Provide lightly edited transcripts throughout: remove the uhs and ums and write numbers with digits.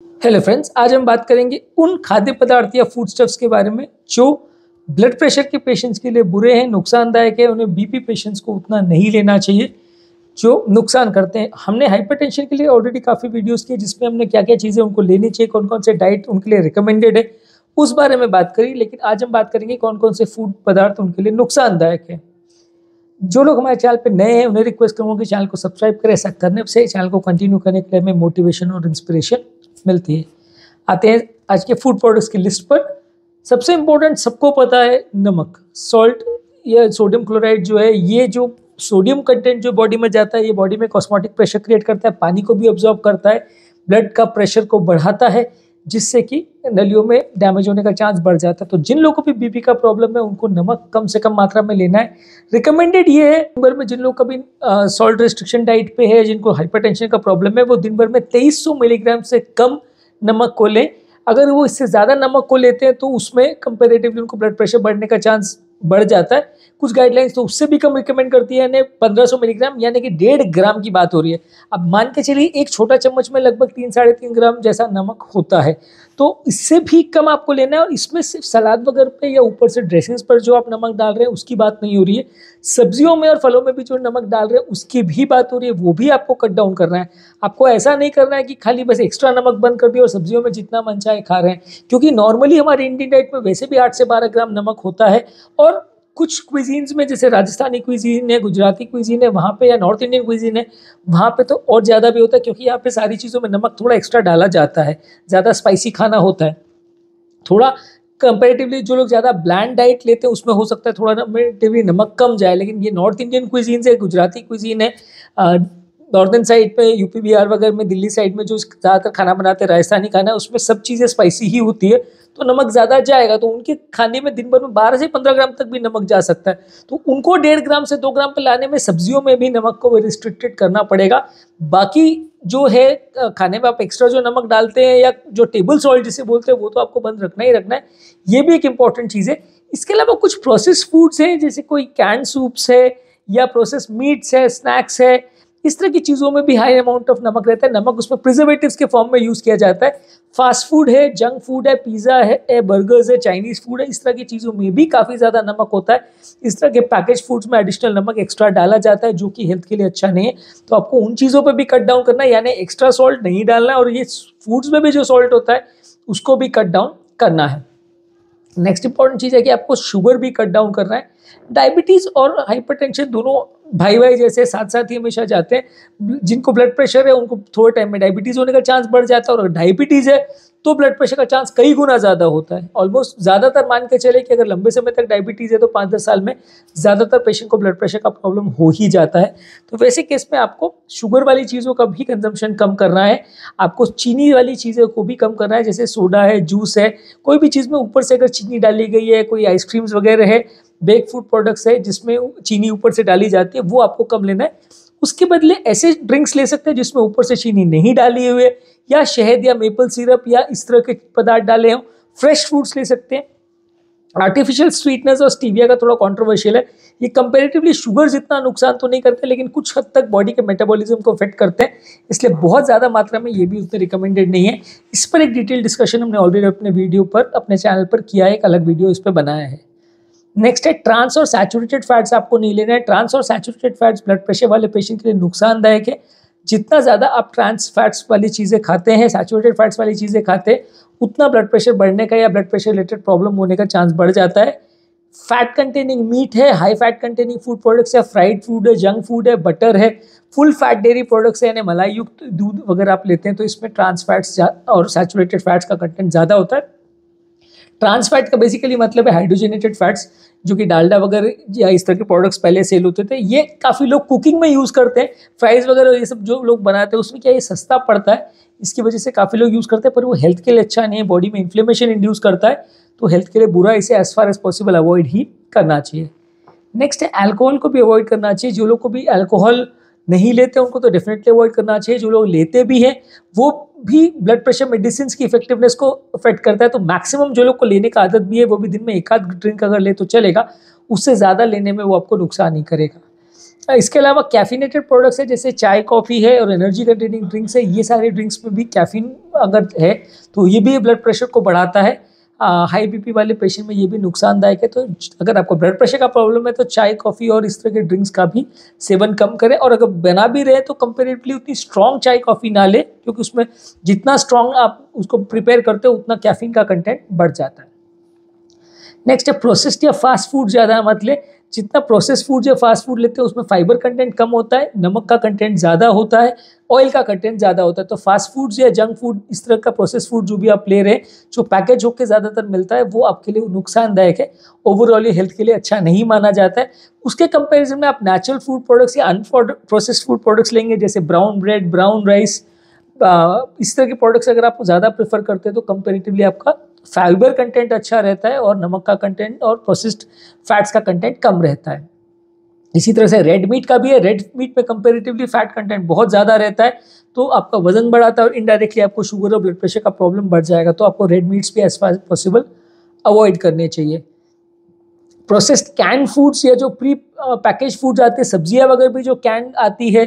Hello friends, आज हम बात करेंगे उन खाद्य पदार्थ या फूड स्टफ्स के बारे में जो ब्लड प्रेशर के पेशेंट्स के लिए बुरे हैं, नुकसानदायक है। उन्हें बीपी पेशेंट्स को उतना नहीं लेना चाहिए जो नुकसान करते हैं। हमने हाइपरटेंशन के लिए ऑलरेडी काफ़ी वीडियोस किए जिसमें हमने क्या क्या चीज़ें उनको लेनी चाहिए, कौन कौन से डाइट उनके लिए रिकमेंडेड है, उस बारे में बात करी। लेकिन आज हम बात करेंगे कौन कौन से फूड पदार्थ उनके लिए नुकसानदायक है। जो लोग हमारे चैनल पे नए हैं उन्हें रिक्वेस्ट करूँगा कि चैनल को सब्सक्राइब करें। ऐसा करने से चैनल को कंटिन्यू करने के लिए हमें मोटिवेशन और इंस्पिरेशन मिलती है। आते हैं आज के फूड प्रोडक्ट्स की लिस्ट पर। सबसे इम्पोर्टेंट सबको पता है नमक, सॉल्ट या सोडियम क्लोराइड जो है, ये जो सोडियम कंटेंट जो बॉडी में जाता है ये बॉडी में ऑस्मोटिक प्रेशर क्रिएट करता है, पानी को भी ऑब्जॉर्व करता है, ब्लड का प्रेशर को बढ़ाता है, जिससे कि नलियों में डैमेज होने का चांस बढ़ जाता है। तो जिन लोगों को भी बीपी का प्रॉब्लम है उनको नमक कम से कम मात्रा में लेना है। रिकमेंडेड ये है दिन भर में जिन लोगों का भी सॉल्ट रिस्ट्रिक्शन डाइट पे है, जिनको हाइपरटेंशन का प्रॉब्लम है, वो दिन भर में 2300 मिलीग्राम से कम नमक को लें। अगर वो इससे ज़्यादा नमक को लेते हैं तो उसमें कंपेरेटिवली उनको ब्लड प्रेशर बढ़ने का चांस बढ़ जाता है। कुछ गाइडलाइंस तो उससे भी कम रिकमेंड करती है, यानी 1500 मिलीग्राम यानी कि 1.5 ग्राम की बात हो रही है। अब मान के चलिए एक छोटा चम्मच में लगभग 3-3.5 ग्राम जैसा नमक होता है, तो इससे भी कम आपको लेना है। और इसमें सिर्फ सलाद वगैरह पे या ऊपर से ड्रेसिंग्स पर जो आप नमक डाल रहे हैं उसकी बात नहीं हो रही है, सब्जियों में और फलों में भी जो नमक डाल रहे हैं उसकी भी बात हो रही है, वो भी आपको कट डाउन करना है। आपको ऐसा नहीं करना है कि खाली बस एक्स्ट्रा नमक बंद कर दिया और सब्जियों में जितना मन चाहे खा रहे हैं, क्योंकि नॉर्मली हमारे इंडियन डाइट में वैसे भी 8 से 12 ग्राम नमक होता है। और कुछ क्विजीन्स में जैसे राजस्थानी क्विजीन है, गुजराती क्विजीन है, वहाँ पे या नॉर्थ इंडियन क्विजीन है, वहाँ पे तो और ज़्यादा भी होता है, क्योंकि यहाँ पे सारी चीज़ों में नमक थोड़ा एक्स्ट्रा डाला जाता है, ज़्यादा स्पाइसी खाना होता है। थोड़ा कंपेरेटिवली जो लोग ज़्यादा ब्लैंड डाइट लेते हैं उसमें हो सकता है थोड़ा कंपेरेटिवली नमक कम जाए। लेकिन ये नॉर्थ इंडियन क्विजीन है, गुजराती क्विजीन है, नॉर्दर्न साइड पे यूपी बिहार वगैरह में, दिल्ली साइड में जो ज़्यादातर खाना बनाते हैं राजस्थानी खाना, उसमें सब चीज़ें स्पाइसी ही होती है, तो नमक ज़्यादा जाएगा। तो उनके खाने में दिन भर में 12 से 15 ग्राम तक भी नमक जा सकता है। तो उनको 1.5 ग्राम से 2 ग्राम पर लाने में सब्जियों में भी नमक को रिस्ट्रिक्टेड करना पड़ेगा। बाकी जो है खाने में आप एक्स्ट्रा जो नमक डालते हैं या जो टेबल सॉल्ट जिसे बोलते हैं, वो तो आपको बंद रखना ही रखना है। ये भी एक इंपॉर्टेंट चीज़ है। इसके अलावा कुछ प्रोसेस फूड्स हैं, जैसे कोई कैंड सूप्स है या प्रोसेस मीट्स है, स्नैक्स है, इस तरह की चीज़ों में भी हाई अमाउंट ऑफ नमक रहता है। नमक उसमें प्रिजर्वेटिव्स के फॉर्म में यूज़ किया जाता है। फास्ट फूड है, जंक फूड है, पिज़्ज़ा है, बर्गर्स है, चाइनीज़ फूड है, इस तरह की चीज़ों में भी काफ़ी ज़्यादा नमक होता है। इस तरह के पैकेज फूड्स में एडिशनल नमक एक्स्ट्रा डाला जाता है, जो कि हेल्थ के लिए अच्छा नहीं है। तो आपको उन चीज़ों पर भी कट डाउन करना है, यानी एक्स्ट्रा सॉल्ट नहीं डालना है, और ये फूड्स में भी जो सॉल्ट होता है उसको भी कट डाउन करना है। नेक्स्ट इंपॉर्टेंट चीज़ है कि आपको शुगर भी कट डाउन करना है। डायबिटीज़ और हाइपरटेंशन दोनों भाई भाई जैसे साथ साथ ही हमेशा जाते हैं। जिनको ब्लड प्रेशर है उनको थोड़े टाइम में डायबिटीज़ होने का चांस बढ़ जाता है, और अगर डायबिटीज़ है तो ब्लड प्रेशर का चांस कई गुना ज़्यादा होता है। ऑलमोस्ट ज़्यादातर मान के चले कि अगर लंबे समय तक डायबिटीज़ है तो 5-10 साल में ज़्यादातर पेशेंट को ब्लड प्रेशर का प्रॉब्लम हो ही जाता है। तो वैसे केस में आपको शुगर वाली चीज़ों का भी कंजम्पशन कम करना है। आपको चीनी वाली चीज़ों को भी कम करना है, जैसे सोडा है, जूस है, कोई भी चीज़ में ऊपर से अगर चीनी डाली गई है, कोई आइसक्रीम्स वगैरह है, बेक फूड प्रोडक्ट्स है जिसमें चीनी ऊपर से डाली जाती है, वो आपको कम लेना है। उसके बदले ऐसे ड्रिंक्स ले सकते हैं जिसमें ऊपर से चीनी नहीं डाली हुई है, या शहद या मेपल सिरप या इस तरह के पदार्थ डाले हों। फ्रेश फ्रूट्स ले सकते हैं। आर्टिफिशियल स्वीटनेस और स्टीविया का थोड़ा कंट्रोवर्शियल है। ये कंपैरेटिवली शुगर जितना नुकसान तो नहीं करते, लेकिन कुछ हद तक बॉडी के मेटाबॉलिज्म को अफेक्ट करते हैं, इसलिए बहुत ज़्यादा मात्रा में ये भी उतने रिकमेंडेड नहीं है। इस पर एक डिटेल डिस्कशन हमने ऑलरेडी अपने वीडियो पर, अपने चैनल पर किया है, एक अलग वीडियो इस पर बनाया है। नेक्स्ट है ट्रांस और सैचुरेटेड फैट्स आपको नहीं लेना है। ट्रांस और सैचुरेटेड फैट्स ब्लड प्रेशर वाले पेशेंट के लिए नुकसानदायक है। जितना ज़्यादा आप ट्रांस फैट्स वाली चीज़ें खाते हैं, सैचुरेटेड फैट्स वाली चीज़ें खाते हैं, उतना ब्लड प्रेशर बढ़ने का या ब्लड प्रेशर रिलेटेड प्रॉब्लम होने का चांस बढ़ जाता है। फैट कंटेनिंग मीट है, high fat containing food products है, फ्राइड फूड है, जंक फूड है, बटर है, फुल फैट डेयरी प्रोडक्ट्स है, यानी मलाई युक्त दूध वगैरह आप लेते हैं तो इसमें ट्रांस फैट्स और सैचुरेटेड फैट्स का कंटेंट ज़्यादा होता है। ट्रांस फैट का बेसिकली मतलब है हाइड्रोजनेटेड फैट्स, जो कि डालडा वगैरह या इस तरह के प्रोडक्ट्स पहले सेल होते थे। ये काफ़ी लोग कुकिंग में यूज़ करते हैं, फ्राइज़ वगैरह ये सब जो लोग बनाते हैं उसमें क्या ये सस्ता पड़ता है, इसकी वजह से काफ़ी लोग यूज़ करते हैं, पर वो हेल्थ के लिए अच्छा नहीं है, बॉडी में इन्फ्लेमेशन इंड्यूस करता है, तो हेल्थ के लिए बुरा, इसे as far as possible avoid ही करना चाहिए। नेक्स्ट है अल्कोहल को भी अवॉइड करना चाहिए। जो लोग को भी अल्कोहल नहीं लेते उनको तो डेफिनेटली अवॉइड करना चाहिए। जो लोग लेते भी हैं वो भी ब्लड प्रेशर मेडिसिन की इफेक्टिवनेस को अफेक्ट करता है, तो मैक्सिमम जो लोग को लेने का आदत भी है वो भी दिन में एक आध ड्रिंक अगर ले तो चलेगा, उससे ज़्यादा लेने में वो आपको नुकसान नहीं करेगा। इसके अलावा कैफिनेटेड प्रोडक्ट्स है, जैसे चाय कॉफ़ी है और एनर्जी कंटेनिंग ड्रिंक्स है, ये सारे ड्रिंक्स में भी कैफीन अगर है तो ये भी ब्लड प्रेशर को बढ़ाता है। हाई बीपी वाले पेशेंट में ये भी नुकसानदायक है। तो अगर आपको ब्लड प्रेशर का प्रॉब्लम है तो चाय कॉफ़ी और इस तरह के ड्रिंक्स का भी सेवन कम करें, और अगर बना भी रहे तो कंपेरेटिवली उतनी स्ट्रॉन्ग चाय कॉफ़ी ना ले, क्योंकि उसमें जितना स्ट्रॉन्ग आप उसको प्रिपेयर करते हो उतना कैफीन का कंटेंट बढ़ जाता है। नेक्स्ट है प्रोसेस्ड या फास्ट फूड ज़्यादा मत ले। जितना प्रोसेस फूड या फास्ट फूड लेते हैं उसमें फाइबर कंटेंट कम होता है, नमक का कंटेंट ज़्यादा होता है, ऑयल का कंटेंट ज़्यादा होता है। तो फास्ट फूड्स या जंक फूड, इस तरह का प्रोसेस फूड जो भी आप ले रहे हैं, जो पैकेज होकर ज़्यादातर मिलता है, वो आपके लिए नुकसानदायक है, ओवरऑल ये हेल्थ के लिए अच्छा नहीं माना जाता है। उसके कंपेरिजन में आप नेचुरल फूड प्रोडक्ट्स या अनप्रोसेस्ड फूड प्रोडक्ट्स लेंगे, जैसे ब्राउन ब्रेड, ब्राउन राइस, इस तरह के प्रोडक्ट्स अगर आप ज़्यादा प्रेफर करते हैं तो कंपेरेटिवली आपका फाइबर कंटेंट अच्छा रहता है और नमक का कंटेंट और प्रोसेस्ड फैट्स का कंटेंट कम रहता है। इसी तरह से रेड मीट का भी है। रेड मीट में कंपेरेटिवली फैट कंटेंट बहुत ज़्यादा रहता है, तो आपका वजन बढ़ाता है और इनडायरेक्टली आपको शुगर और ब्लड प्रेशर का प्रॉब्लम बढ़ जाएगा। तो आपको रेड मीट्स भी as far as possible avoid करने चाहिए। प्रोसेस्ड कैन फूड्स या जो प्री पैकेज फूड्स आते हैं, सब्जियां वगैरह भी जो कैन आती है,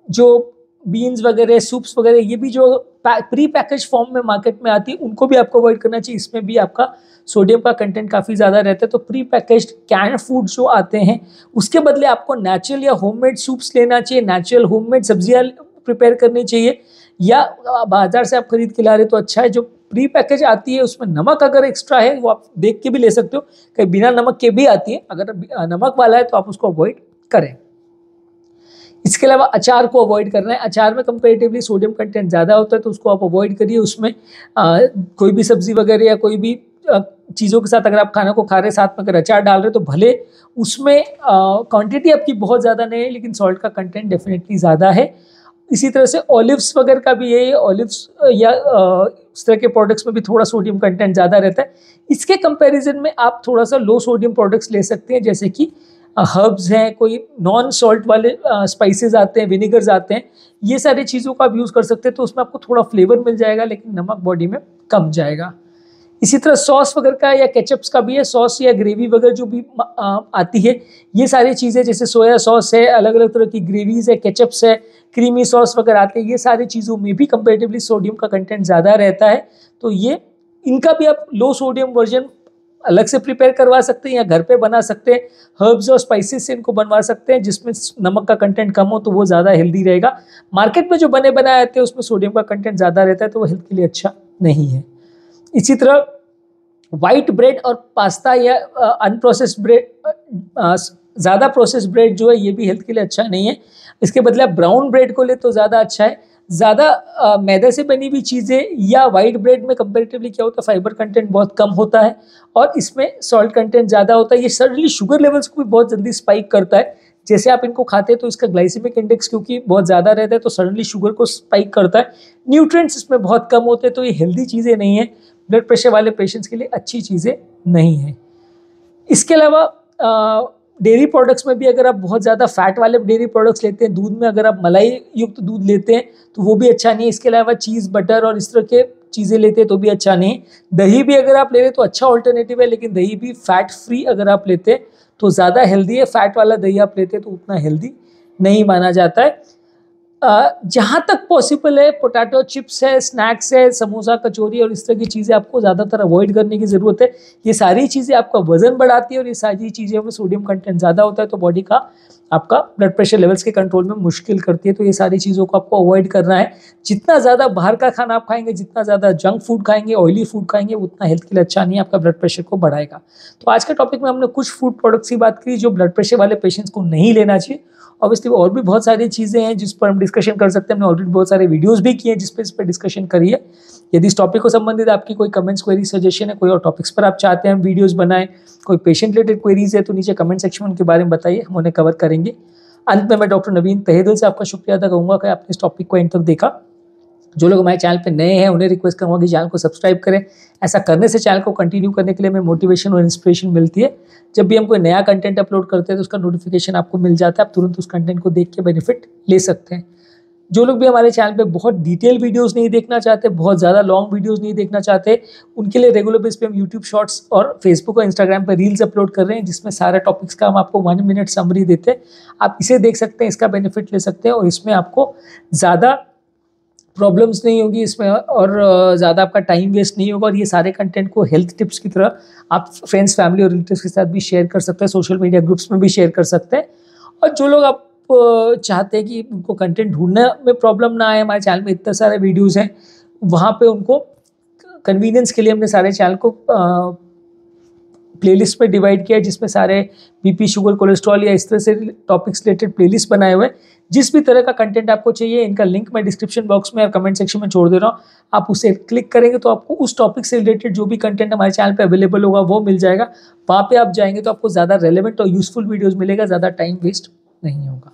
जो बीन्स वगैरह, सूप्स वगैरह, ये भी जो प्री पैकेज फॉर्म में मार्केट में आती है, उनको भी आपको अवॉइड करना चाहिए। इसमें भी आपका सोडियम का कंटेंट काफ़ी ज़्यादा रहता है। तो प्री पैकेज्ड कैन फूड जो आते हैं, उसके बदले आपको नेचुरल या होममेड सूप्स लेना चाहिए, नेचुरल होममेड सब्जियां प्रिपेयर करनी चाहिए, या बाजार से आप खरीद के ला रहे तो अच्छा है। जो प्री पैकेज आती है उसमें नमक अगर एक्स्ट्रा है वो आप देख के भी ले सकते हो, कहीं बिना नमक के भी आती है, अगर नमक वाला है तो आप उसको अवॉइड करें। इसके अलावा अचार को अवॉइड करना है। अचार में कंपेरेटिवली सोडियम कंटेंट ज़्यादा होता है, तो उसको आप अवॉइड करिए। उसमें कोई भी सब्जी वगैरह या कोई भी चीज़ों के साथ अगर आप खाना को खा रहे साथ में अगर अचार डाल रहे तो भले उसमें क्वांटिटी आपकी बहुत ज़्यादा नहीं है, लेकिन सॉल्ट का कंटेंट डेफिनेटली ज़्यादा है। इसी तरह से ऑलिव्स वगैरह का भी है, ऑलिव्स या इस तरह के प्रोडक्ट्स में भी थोड़ा सोडियम कंटेंट ज़्यादा रहता है। इसके कंपैरिजन में आप थोड़ा सा लो सोडियम प्रोडक्ट्स ले सकते हैं, जैसे कि हर्ब्स हैं, कोई नॉन सॉल्ट वाले स्पाइसेस आते हैं, विनेगर्स आते हैं, ये सारी चीज़ों का आप यूज़ कर सकते हैं। तो उसमें आपको थोड़ा फ्लेवर मिल जाएगा, लेकिन नमक बॉडी में कम जाएगा। इसी तरह सॉस वगैरह का या केचप्स का भी है। सॉस या ग्रेवी वगैरह जो भी आती है, ये सारी चीज़ें जैसे सोया सॉस है, अलग अलग तरह की ग्रेवीज है, केचप्स है, क्रीमी सॉस वगैरह आते हैं, ये सारी चीज़ों में भी कंपेरेटिवली सोडियम का कंटेंट ज़्यादा रहता है। तो ये इनका भी आप लो सोडियम वर्जन अलग से प्रिपेयर करवा सकते हैं या घर पे बना सकते हैं। हर्ब्स और स्पाइसेस से इनको बनवा सकते हैं, जिसमें नमक का कंटेंट कम हो, तो वो ज़्यादा हेल्दी रहेगा। मार्केट में जो बने बनाए आते हैं उसमें सोडियम का कंटेंट ज़्यादा रहता है, तो वो हेल्थ के लिए अच्छा नहीं है। इसी तरह वाइट ब्रेड और पास्ता या अनप्रोसेस्ड ब्रेड, ज़्यादा प्रोसेस्ड ब्रेड जो है ये भी हेल्थ के लिए अच्छा नहीं है। इसके बदले आप ब्राउन ब्रेड को ले तो ज़्यादा अच्छा है। ज़्यादा मैदे से बनी हुई चीज़ें या वाइट ब्रेड में कंपेरेटिवली क्या होता है, फाइबर कंटेंट बहुत कम होता है और इसमें सॉल्ट कंटेंट ज़्यादा होता है। ये सडनली शुगर लेवल्स को भी बहुत जल्दी स्पाइक करता है। जैसे आप इनको खाते हैं तो इसका ग्लाइसेमिक इंडेक्स क्योंकि बहुत ज़्यादा रहता है, तो सडनली शुगर को स्पाइक करता है। न्यूट्रिएंट्स इसमें बहुत कम होते हैं, तो ये हेल्दी चीज़ें नहीं है, ब्लड प्रेशर वाले पेशेंट्स के लिए अच्छी चीज़ें नहीं हैं। इसके अलावा डेयरी प्रोडक्ट्स में भी अगर आप बहुत ज़्यादा फैट वाले डेयरी प्रोडक्ट्स लेते हैं, दूध में अगर आप मलाई युक्त दूध लेते हैं तो वो भी अच्छा नहीं है। इसके अलावा चीज़, बटर और इस तरह के चीज़ें लेते हैं तो भी अच्छा नहीं है। दही भी अगर आप ले रहे हैं तो अच्छा ऑल्टरनेटिव है, लेकिन दही भी फैट फ्री अगर आप लेते हैं तो ज़्यादा हेल्दी है। फैट वाला दही आप लेते हैं तो उतना हेल्दी नहीं माना जाता है। जहाँ तक पॉसिबल है, पोटैटो चिप्स है, स्नैक्स है, समोसा, कचौरी और इस तरह की चीज़ें आपको ज़्यादातर अवॉइड करने की ज़रूरत है। ये सारी चीज़ें आपका वजन बढ़ाती है और ये सारी चीज़ें में सोडियम कंटेंट ज़्यादा होता है, तो बॉडी का आपका ब्लड प्रेशर लेवल्स के कंट्रोल में मुश्किल करती है। तो ये सारी चीज़ों को आपको अवॉइड करना है। जितना ज़्यादा बाहर का खाना आप खाएंगे, जितना ज़्यादा जंक फूड खाएंगे, ऑयली फूड खाएंगे, उतना हेल्थ के लिए अच्छा नहीं है, आपका ब्लड प्रेशर को बढ़ाएगा। तो आज के टॉपिक में हमने कुछ फूड प्रोडक्ट्स की बात की जो ब्लड प्रेशर वाले पेशेंट्स को नहीं लेना चाहिए। ऑब्वियसली और भी बहुत सारी चीज़ें हैं जिस पर हम डिस्कशन कर सकते हैं। हमने ऑलरेडी बहुत सारे वीडियोस भी किए हैं जिस पर डिस्कशन करी है। यदि इस टॉपिक को संबंधित आपकी कोई कमेंट्स, क्वेरी, सजेशन है, कोई और टॉपिक्स पर आप चाहते हैं हम वीडियोस बनाएं, कोई पेशेंट रिलेटेड क्वेरीज है तो नीचे कमेंट सेक्शन में उनके बारे में बताइए, हम उन्हें कवर करेंगे। अंत में मैं डॉक्टर नवीन तहे दिल से आपका शुक्रिया अदा करूँगा कि आपने इस टॉपिक को एंड तक देखा। जो लोग हमारे चैनल पे नए हैं उन्हें रिक्वेस्ट करूँगा कि चैनल को सब्सक्राइब करें। ऐसा करने से चैनल को कंटिन्यू करने के लिए हमें मोटिवेशन और इंस्पिरेशन मिलती है। जब भी हम कोई नया कंटेंट अपलोड करते हैं तो उसका नोटिफिकेशन आपको मिल जाता है, आप तुरंत उस कंटेंट को देख के बेनिफिट ले सकते हैं। जो लोग भी हमारे चैनल पे बहुत डिटेल वीडियोस नहीं देखना चाहते, बहुत ज़्यादा लॉन्ग वीडियोस नहीं देखना चाहते, उनके लिए रेगुलर बेस पे हम यूट्यूब शॉर्ट्स और फेसबुक और इंस्टाग्राम पे रील्स अपलोड कर रहे हैं, जिसमें सारे टॉपिक्स का हम आपको 1 मिनट समरी देते हैं। आप इसे देख सकते हैं, इसका बेनिफिट ले सकते हैं और इसमें आपको ज़्यादा प्रॉब्लम्स नहीं होगी इसमें, और ज़्यादा आपका टाइम वेस्ट नहीं होगा। और ये सारे कंटेंट को हेल्थ टिप्स की तरह आप फ्रेंड्स, फैमिली और रिलेटिव्स के साथ भी शेयर कर सकते हैं, सोशल मीडिया ग्रुप्स में भी शेयर कर सकते हैं। और जो लोग आप चाहते हैं कि उनको कंटेंट ढूंढने में प्रॉब्लम ना आए, हमारे चैनल में इतने सारे वीडियोस हैं, वहाँ पे उनको कन्वीनियंस के लिए हमने सारे चैनल को प्लेलिस्ट में डिवाइड किया है, जिसमें सारे बीपी, शुगर, कोलेस्ट्रॉल या इस तरह से टॉपिक्स रिलेटेड प्लेलिस्ट बनाए हुए हैं। जिस भी तरह का कंटेंट आपको चाहिए, इनका लिंक मैं डिस्क्रिप्शन बॉक्स में या कमेंट सेक्शन में छोड़ दे रहा हूँ। आप उसे क्लिक करेंगे तो आपको उस टॉपिक से रिलेटेड जो भी कंटेंट हमारे चैनल पे अवेलेबल होगा वो मिल जाएगा। वहाँ पे आप जाएंगे तो आपको ज़्यादा रेलेवेंट और यूजफुल वीडियोज़ मिलेगा, ज़्यादा टाइम वेस्ट नहीं होगा।